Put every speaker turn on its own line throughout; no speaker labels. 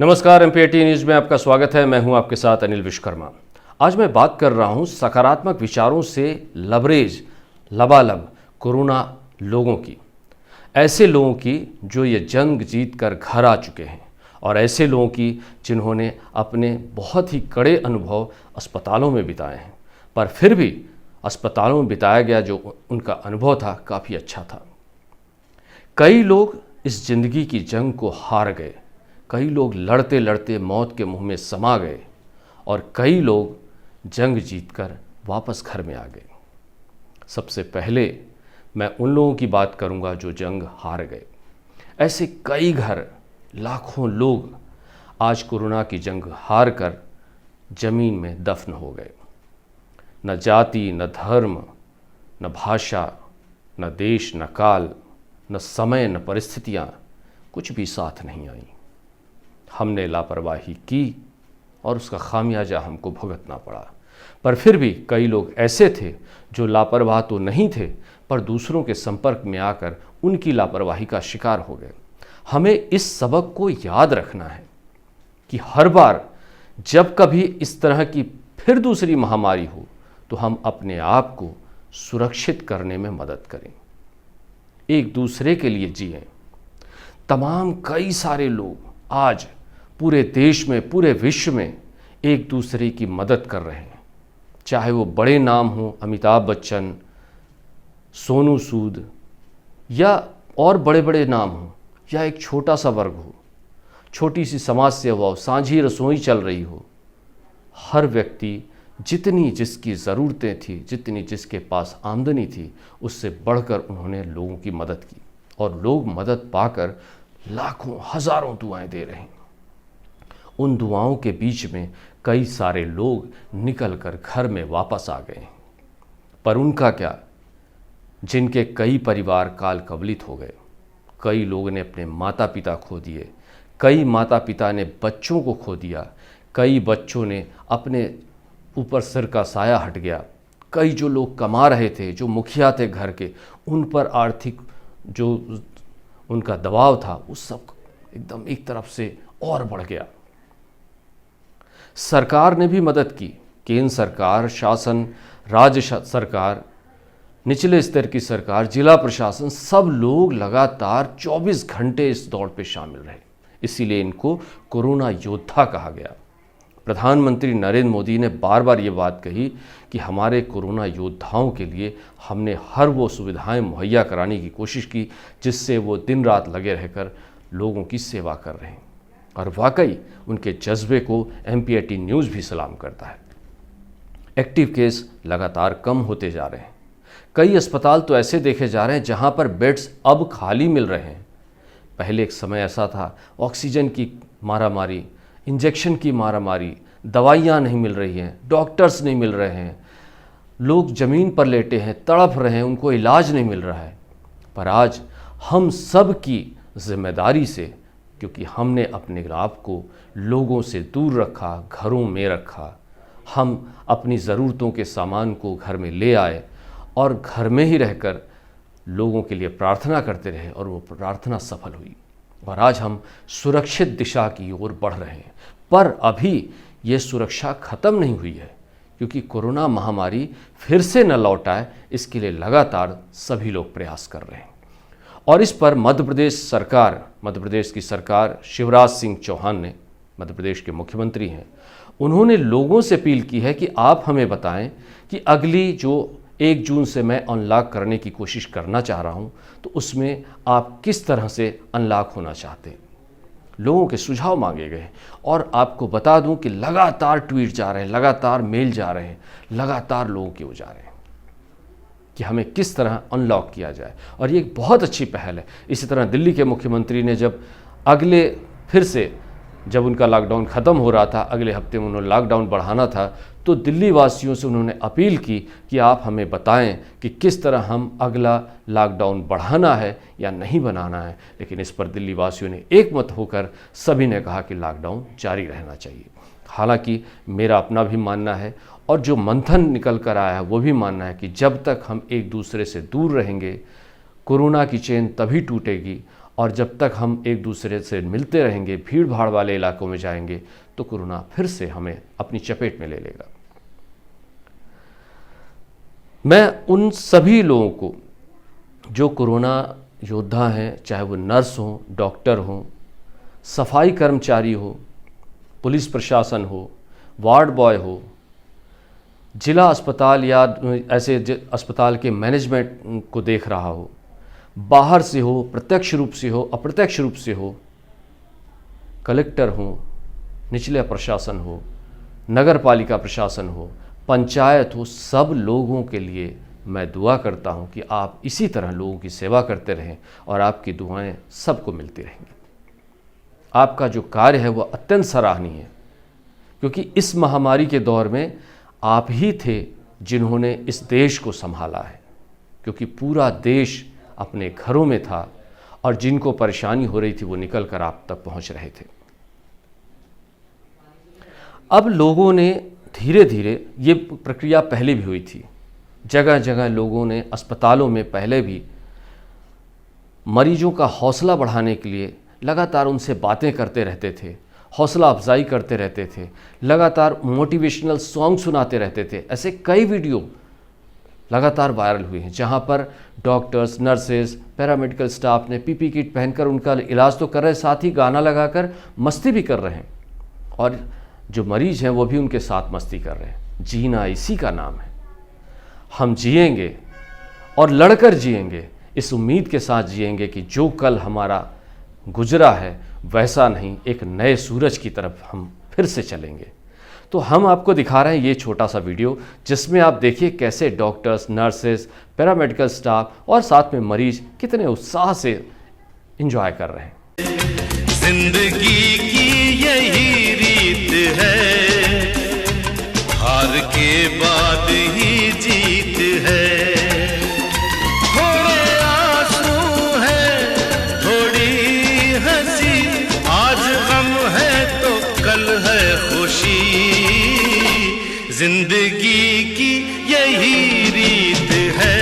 नमस्कार, एमपीएटी न्यूज़ में आपका स्वागत है। मैं हूं आपके साथ अनिल विश्वकर्मा। आज मैं बात कर रहा हूं सकारात्मक विचारों से लबालब कोरोना लोगों की, ऐसे लोगों की जो ये जंग जीत कर घर आ चुके हैं और ऐसे लोगों की जिन्होंने अपने बहुत ही कड़े अनुभव अस्पतालों में बिताए हैं, पर फिर भी अस्पतालों में बिताया गया जो उनका अनुभव था काफ़ी अच्छा था। कई लोग इस जिंदगी की जंग को हार गए, कई लोग लड़ते लड़ते मौत के मुंह में समा गए और कई लोग जंग जीतकर वापस घर में आ गए। सबसे पहले मैं उन लोगों की बात करूंगा जो जंग हार गए। ऐसे कई घर, लाखों लोग आज कोरोना की जंग हार कर जमीन में दफन हो गए। न जाति, न धर्म, न भाषा, न देश, न काल, न समय, न परिस्थितियां, कुछ भी साथ नहीं आई। हमने लापरवाही की और उसका खामियाजा हमको भुगतना पड़ा। पर फिर भी कई लोग ऐसे थे जो लापरवाह तो नहीं थे, पर दूसरों के संपर्क में आकर उनकी लापरवाही का शिकार हो गए। हमें इस सबक को याद रखना है कि हर बार जब कभी इस तरह की फिर दूसरी महामारी हो तो हम अपने आप को सुरक्षित करने में मदद करें, एक दूसरे के लिए जिएं। कई सारे लोग आज पूरे देश में, पूरे विश्व में एक दूसरे की मदद कर रहे हैं, चाहे वो बड़े नाम हो, अमिताभ बच्चन, सोनू सूद, या और बड़े बड़े नाम हो, या एक छोटा सा वर्ग हो, छोटी सी समाज सेवा हो, सांझी रसोई चल रही हो। हर व्यक्ति जितनी जिसकी ज़रूरतें थी, जितनी जिसके पास आमदनी थी, उससे बढ़कर उन्होंने लोगों की मदद की और लोग मदद पाकर लाखों हज़ारों दुआएं दे रहे हैं। उन दुआओं के बीच में कई सारे लोग निकल कर घर में वापस आ गए हैं। पर उनका क्या, जिनके कई परिवार काल कवलित हो गए। कई लोगों ने अपने माता पिता खो दिए, कई माता पिता ने बच्चों को खो दिया, कई बच्चों ने अपने ऊपर सिर का साया हट गया। कई जो लोग कमा रहे थे, जो मुखिया थे घर के, उन पर आर्थिक जो उनका दबाव था, उस सब एकदम एक तरफ से और बढ़ गया। सरकार ने भी मदद की, केंद्र सरकार, शासन, राज्य सरकार, निचले स्तर की सरकार, जिला प्रशासन, सब लोग लगातार 24 घंटे इस दौड़ पे शामिल रहे। इसीलिए इनको कोरोना योद्धा कहा गया। प्रधानमंत्री नरेंद्र मोदी ने बार बार ये बात कही कि हमारे कोरोना योद्धाओं के लिए हमने हर वो सुविधाएं मुहैया कराने की कोशिश की जिससे वो दिन रात लगे रहकर लोगों की सेवा कर रहे हैं। और वाकई उनके जज्बे को एमपीएटी न्यूज़ भी सलाम करता है। एक्टिव केस लगातार कम होते जा रहे हैं। कई अस्पताल तो ऐसे देखे जा रहे हैं जहां पर बेड्स अब खाली मिल रहे हैं। पहले एक समय ऐसा था, ऑक्सीजन की मारामारी, इंजेक्शन की मारामारी, दवाइयाँ नहीं मिल रही हैं, डॉक्टर्स नहीं मिल रहे हैं, लोग ज़मीन पर लेटे हैं, तड़प रहे हैं, उनको इलाज नहीं मिल रहा है। पर आज हम सब की जिम्मेदारी से, क्योंकि हमने अपने आप को लोगों से दूर रखा, घरों में रखा, हम अपनी ज़रूरतों के सामान को घर में ले आए और घर में ही रहकर लोगों के लिए प्रार्थना करते रहे और वो प्रार्थना सफल हुई और आज हम सुरक्षित दिशा की ओर बढ़ रहे हैं। पर अभी ये सुरक्षा ख़त्म नहीं हुई है, क्योंकि कोरोना महामारी फिर से न लौट आए, इसके लिए लगातार सभी लोग प्रयास कर रहे हैं। और इस पर मध्य प्रदेश की सरकार, शिवराज सिंह चौहान ने, मध्य प्रदेश के मुख्यमंत्री हैं, उन्होंने लोगों से अपील की है कि आप हमें बताएं कि अगली जो 1 जून से मैं अनलॉक करने की कोशिश करना चाह रहा हूं, तो उसमें आप किस तरह से अनलॉक होना चाहते हैं। लोगों के सुझाव मांगे गए और आपको बता दूं कि लगातार ट्वीट जा रहे हैं, लगातार मेल जा रहे हैं, लगातार लोगों के हो जा रहे हैं कि हमें किस तरह अनलॉक किया जाए। और ये एक बहुत अच्छी पहल है। इसी तरह दिल्ली के मुख्यमंत्री ने जब उनका लॉकडाउन ख़त्म हो रहा था, अगले हफ्ते में उन्होंने लॉकडाउन बढ़ाना था, तो दिल्ली वासियों से उन्होंने अपील की कि आप हमें बताएं कि किस तरह हम अगला लॉकडाउन बढ़ाना है या नहीं बनाना है। लेकिन इस पर दिल्ली वासियों ने एक मत होकर सभी ने कहा कि लॉकडाउन जारी रहना चाहिए। हालांकि मेरा अपना भी मानना है और जो मंथन निकल कर आया है वो भी मानना है कि जब तक हम एक दूसरे से दूर रहेंगे, कोरोना की चेन तभी टूटेगी और जब तक हम एक दूसरे से मिलते रहेंगे, भीड़ भाड़ वाले इलाकों में जाएंगे, तो कोरोना फिर से हमें अपनी चपेट में ले लेगा। मैं उन सभी लोगों को जो कोरोना योद्धा हैं, चाहे वो नर्स हों, डॉक्टर हों, सफाई कर्मचारी हो, पुलिस प्रशासन हो, वार्ड बॉय हो, जिला अस्पताल या ऐसे अस्पताल के मैनेजमेंट को देख रहा हो, बाहर से हो, प्रत्यक्ष रूप से हो, अप्रत्यक्ष रूप से हो, कलेक्टर हो, निचले प्रशासन हो, नगर पालिका प्रशासन हो, पंचायत हो, सब लोगों के लिए मैं दुआ करता हूं कि आप इसी तरह लोगों की सेवा करते रहें और आपकी दुआएं सबको मिलती रहेंगी। आपका जो कार्य है वो अत्यंत सराहनीय है, क्योंकि इस महामारी के दौर में आप ही थे जिन्होंने इस देश को संभाला है, क्योंकि पूरा देश अपने घरों में था और जिनको परेशानी हो रही थी वो निकल कर आप तक पहुंच रहे थे। अब लोगों ने धीरे धीरे, ये प्रक्रिया पहले भी हुई थी, जगह जगह लोगों ने अस्पतालों में पहले भी मरीजों का हौसला बढ़ाने के लिए लगातार उनसे बातें करते रहते थे, हौसला अफजाई करते रहते थे, लगातार मोटिवेशनल सॉन्ग सुनाते रहते थे। ऐसे कई वीडियो लगातार वायरल हुए हैं जहां पर डॉक्टर्स, नर्सेज, पैरामेडिकल स्टाफ ने पीपी किट पहनकर उनका इलाज तो कर रहे हैं, साथ ही गाना लगाकर मस्ती भी कर रहे हैं, और जो मरीज हैं वो भी उनके साथ मस्ती कर रहे हैं। जीना इसी का नाम है। हम जिएंगे और लड़कर जिएंगे, इस उम्मीद के साथ जिएंगे कि जो कल हमारा गुजरा है वैसा नहीं, एक नए सूरज की तरफ हम फिर से चलेंगे। तो हम आपको दिखा रहे हैं ये छोटा सा वीडियो, जिसमें आप देखिए कैसे डॉक्टर्स, नर्सेस, पैरामेडिकल स्टाफ और साथ में मरीज कितने उत्साह से एंजॉय कर रहे हैं।
जिंदगी की यही रीत है, हार के बाद ही जीत है। थोड़े आंसू है, थोड़ी हंसी, आज गम है तो कल है खुशी। जिंदगी की यही रीत है,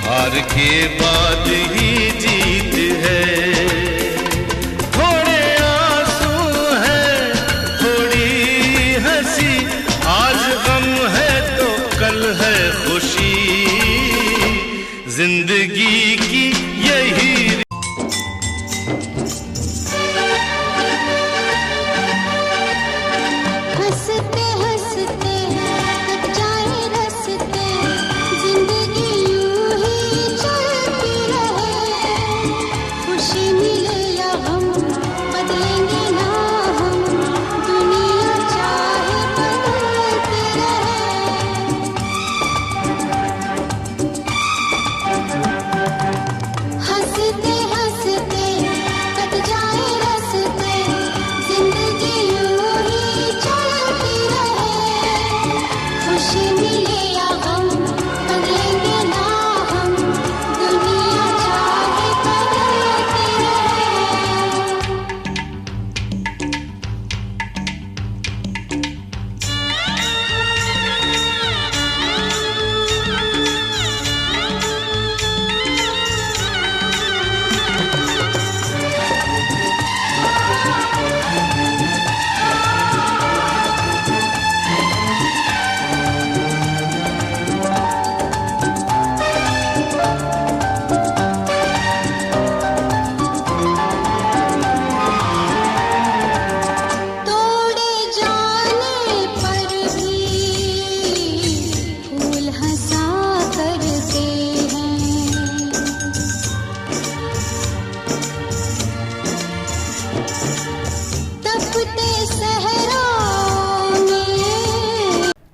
हार के बाद ही जीत है। थोड़े आंसू है, थोड़ी हंसी, आज गम है तो कल है खुशी। जिंदगी की यही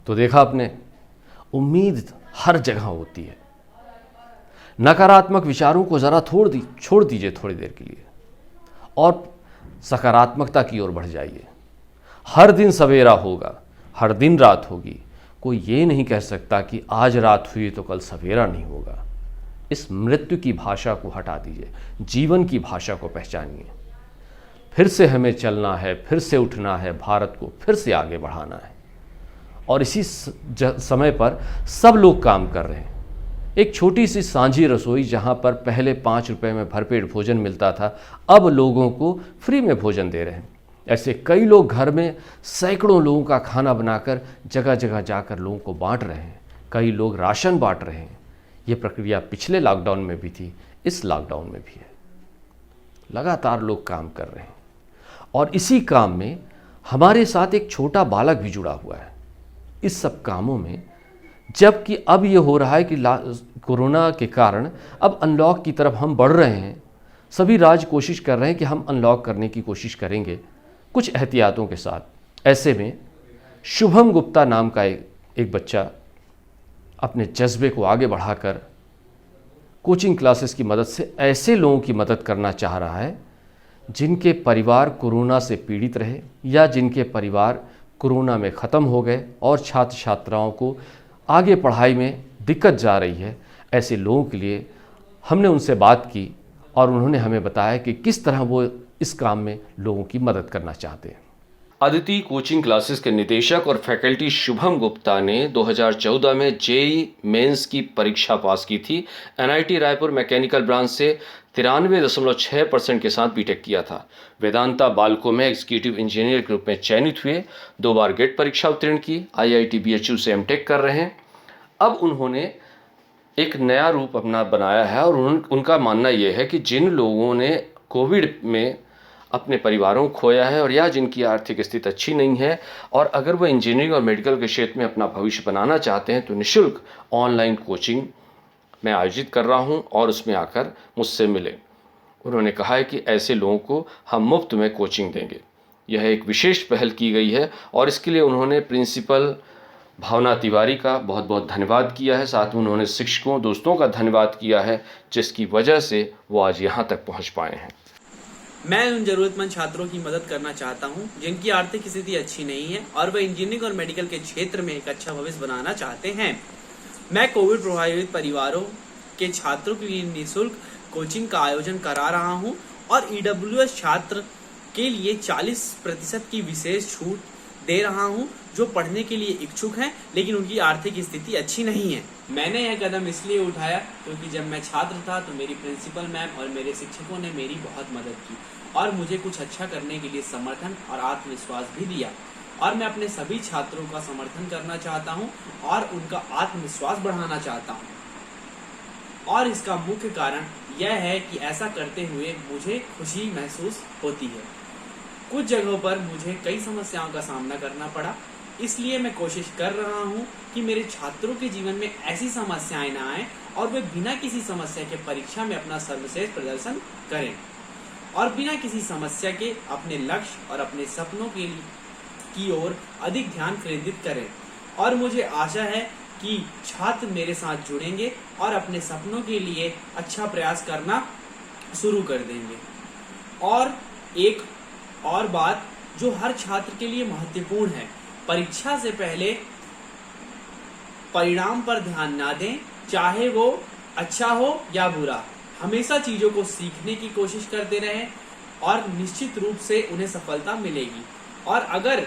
तो देखा आपने, उम्मीद हर जगह होती है। नकारात्मक विचारों को ज़रा छोड़ दीजिए थोड़ी देर के लिए और सकारात्मकता की ओर बढ़ जाइए। हर दिन सवेरा होगा, हर दिन रात होगी। कोई ये नहीं कह सकता कि आज रात हुई तो कल सवेरा नहीं होगा। इस मृत्यु की भाषा को हटा दीजिए, जीवन की भाषा को पहचानिए। फिर से हमें चलना है, फिर से उठना है, भारत को फिर से आगे बढ़ाना है। और इसी समय पर सब लोग काम कर रहे हैं। एक छोटी सी सांझी रसोई जहां पर पहले 5 रुपए में भरपेट भोजन मिलता था, अब लोगों को फ्री में भोजन दे रहे हैं। ऐसे कई लोग घर में सैकड़ों लोगों का खाना बनाकर जगह जगह जाकर लोगों को बांट रहे हैं। कई लोग राशन बांट रहे हैं। ये प्रक्रिया पिछले लॉकडाउन में भी थी, इस लॉकडाउन में भी है। लगातार लोग काम कर रहे हैं और इसी काम में हमारे साथ एक छोटा बालक भी जुड़ा हुआ है। इस सब कामों में जबकि अब ये हो रहा है कि कोरोना के कारण अब अनलॉक की तरफ हम बढ़ रहे हैं, सभी राज्य कोशिश कर रहे हैं कि हम अनलॉक करने की कोशिश करेंगे कुछ एहतियातों के साथ। ऐसे में शुभम गुप्ता नाम का एक बच्चा अपने जज्बे को आगे बढ़ाकर कोचिंग क्लासेस की मदद से ऐसे लोगों की मदद करना चाह रहा है जिनके परिवार कोरोना से पीड़ित रहे या जिनके परिवार कोरोना में ख़त्म हो गए और छात्र छात्राओं को आगे पढ़ाई में दिक्कत जा रही है। ऐसे लोगों के लिए हमने उनसे बात की और उन्होंने हमें बताया कि किस तरह वो इस काम में लोगों की मदद करना चाहते हैं। अदिति कोचिंग क्लासेस के निदेशक और फैकल्टी शुभम गुप्ता ने 2014 में जेईई मेंस की परीक्षा पास की थी। एनआईटी रायपुर मैकेनिकल ब्रांच से 93.6% के साथ बीटेक किया था। वेदांता बाल्को में एग्जीक्यूटिव इंजीनियर के रूप में चयनित हुए। 2 बार गेट परीक्षा उत्तीर्ण की। आईआईटी बीएचयू से एमटेक कर रहे हैं। अब उन्होंने एक नया रूप अपना बनाया है और उनका मानना यह है कि जिन लोगों ने कोविड में अपने परिवारों को खोया है और या जिनकी आर्थिक स्थिति अच्छी नहीं है और अगर वो इंजीनियरिंग और मेडिकल के क्षेत्र में अपना भविष्य बनाना चाहते हैं तो निःशुल्क ऑनलाइन कोचिंग मैं आयोजित कर रहा हूं और उसमें आकर मुझसे मिले। उन्होंने कहा है कि ऐसे लोगों को हम मुफ्त में कोचिंग देंगे। यह एक विशेष पहल की गई है और इसके लिए उन्होंने प्रिंसिपल भावना तिवारी का बहुत बहुत धन्यवाद किया है। साथ में उन्होंने शिक्षकों दोस्तों का धन्यवाद किया है जिसकी वजह से वो आज यहाँ तक पहुँच पाए हैं।
मैं उन जरूरतमंद छात्रों की मदद करना चाहता हूं जिनकी आर्थिक स्थिति अच्छी नहीं है और वे इंजीनियरिंग और मेडिकल के क्षेत्र में एक अच्छा भविष्य बनाना चाहते हैं। मैं कोविड प्रभावित परिवारों के छात्रों के लिए निःशुल्क कोचिंग का आयोजन करा रहा हूं और ईडब्ल्यूएस छात्र के लिए 40% की विशेष छूट दे रहा हूं जो पढ़ने के लिए इच्छुक हैं लेकिन उनकी आर्थिक स्थिति अच्छी नहीं है। मैंने यह कदम इसलिए उठाया क्योंकि जब मैं छात्र था तो मेरी प्रिंसिपल मैम और मेरे शिक्षकों ने मेरी बहुत मदद की और मुझे कुछ अच्छा करने के लिए समर्थन और आत्मविश्वास भी दिया और मैं अपने सभी छात्रों का समर्थन करना चाहता हूं और उनका आत्मविश्वास बढ़ाना चाहता हूं। और इसका मुख्य कारण यह है कि ऐसा करते हुए मुझे खुशी महसूस होती है। कुछ जगहों पर मुझे कई समस्याओं का सामना करना पड़ा, इसलिए मैं कोशिश कर रहा हूं कि मेरे छात्रों के जीवन में ऐसी समस्याएं ना आए और वे बिना किसी समस्या के परीक्षा में अपना सर्वश्रेष्ठ प्रदर्शन करें और बिना किसी समस्या के अपने लक्ष्य और अपने सपनों की ओर अधिक ध्यान केंद्रित करें। और मुझे आशा है कि छात्र मेरे साथ जुड़ेंगे और अपने सपनों के लिए अच्छा प्रयास करना शुरू कर देंगे। और एक और बात जो हर छात्र के लिए महत्वपूर्ण है, परीक्षा से पहले परिणाम पर ध्यान ना दें, चाहे वो अच्छा हो या बुरा। हमेशा चीजों को सीखने की कोशिश करते रहें और निश्चित रूप से उन्हें सफलता मिलेगी। और अगर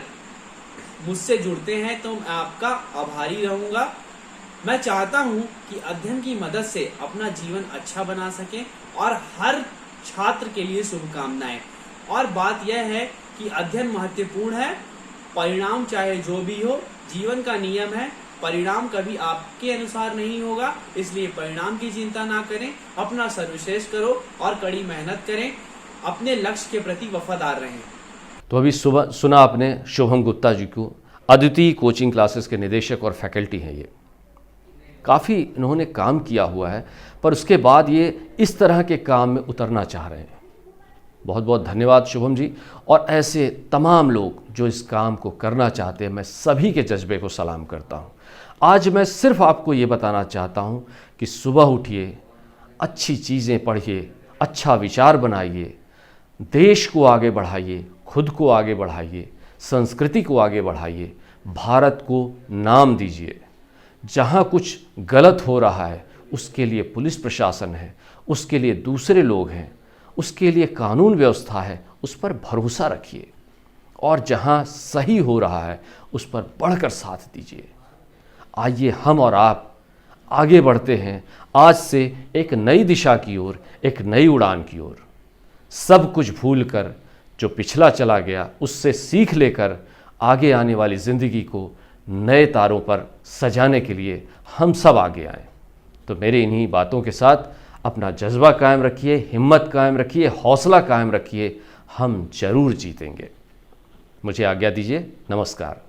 मुझसे जुड़ते हैं तो मैं आपका आभारी रहूंगा। मैं चाहता हूं कि अध्ययन की मदद से अपना जीवन अच्छा बना सकें और हर छात्र के लिए शुभकामनाएं। और बात यह है कि अध्ययन महत्वपूर्ण है, परिणाम चाहे जो भी हो, जीवन का नियम है, परिणाम कभी आपके अनुसार नहीं होगा, इसलिए परिणाम की चिंता ना करें, अपना सर्वश्रेष्ठ करो और कड़ी मेहनत करें, अपने लक्ष्य के प्रति वफादार रहें।
तो अभी सुबह सुना आपने शुभम गुप्ता जी को। अदिति कोचिंग क्लासेस के निदेशक और फैकल्टी हैं। ये काफ़ी इन्होंने काम किया हुआ है पर उसके बाद ये इस तरह के काम में उतरना चाह रहे हैं। बहुत बहुत धन्यवाद शुभम जी। और ऐसे तमाम लोग जो इस काम को करना चाहते हैं, मैं सभी के जज्बे को सलाम करता हूँ। आज मैं सिर्फ आपको ये बताना चाहता हूँ कि सुबह उठिए, अच्छी चीज़ें पढ़िए, अच्छा विचार बनाइए, देश को आगे बढ़ाइए, खुद को आगे बढ़ाइए, संस्कृति को आगे बढ़ाइए, भारत को नाम दीजिए। जहाँ कुछ गलत हो रहा है उसके लिए पुलिस प्रशासन है, उसके लिए दूसरे लोग हैं, उसके लिए कानून व्यवस्था है, उस पर भरोसा रखिए। और जहाँ सही हो रहा है उस पर बढ़कर साथ दीजिए। आइए हम और आप आगे बढ़ते हैं आज से एक नई दिशा की ओर, एक नई उड़ान की ओर। सब कुछ भूलकर जो पिछला चला गया उससे सीख लेकर आगे आने वाली ज़िंदगी को नए तारों पर सजाने के लिए हम सब आगे आएं। तो मेरे इन्हीं बातों के साथ अपना जज्बा कायम रखिए, हिम्मत कायम रखिए, हौसला कायम रखिए, हम जरूर जीतेंगे। मुझे आज्ञा दीजिए, नमस्कार।